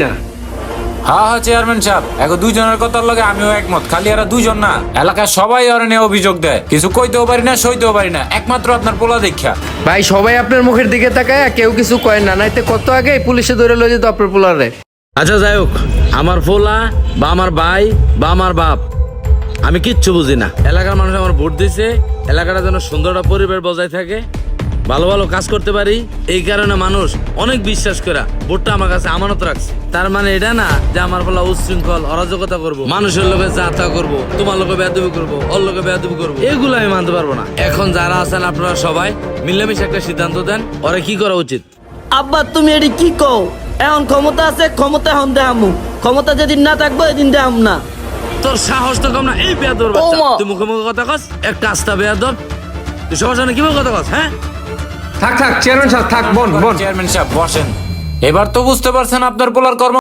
না। হ্যাঁ হ্যাঁ চেয়ারম্যান সাহেব, এখন দুইজনের কথার লগে আমিও একমত। খালি এরা দুইজন না, এলাকায় সবাই ওরা নিয়ে অভিযোগ দেয়। কিছু কইতেও পারি না, সইতেও পারি না, একমাত্র আপনার পোলা দেখা। ভাই সবাই আপনার মুখের দিকে তাকায়, কেউ কিছু কয় না, নাইতে কত আগে পুলিশে ধরে লয়ে যেত আপনার পোলারে। আচ্ছা যাই হোক, আমার পোলা বা আমার ভাই বা আমার বাপ, আমি কিচ্ছু বুঝি না। এলাকার মানুষ আমার ভোট দিছে, এলাকাটা যেন সুন্দর একটা পরিবেশ বজায় থাকে, ভালো ভালো কাজ করতে পারি, এই কারণে মানুষ অনেক বিশ্বাস করে ভোটটা আমার কাছে আমানত রাখছে। তার মানে এটা না যে আমার পোলা উচ্ছৃঙ্খল অরাজকতা করবো, মানুষের লোকে যা তা করবো, তোমার লোকে বেয়াদবি করবো, ওর লোকে বেয়াদবি করবো, এগুলো আমি মানতে পারবো না। এখন যারা আছেন আপনারা সবাই মিলেমিশে একটা সিদ্ধান্ত দেন, ওরা কি করা উচিত। আব্বা তুমি এটি কি কও? এখন ক্ষমতা আছে, ক্ষমতা এখন দেখামু। ক্ষমতা যেদিন না থাকবো এদিন দেখাম না। তোর সাহস তো কম না, এই বেয়াদব ও বাচ্চা, মা। তুই মুখে মুখে কথা কস, একটা আস্তা বেয়াদব, তুই সবার সামনে কিভাবে কথা কস? হ্যাঁ, থাক চেয়ারম্যান সাহেব, থাক, বন। চেয়ারম্যান সাহেব বসেন। এবার তো বুঝতে পারছেন আপনার পোলার কর্ম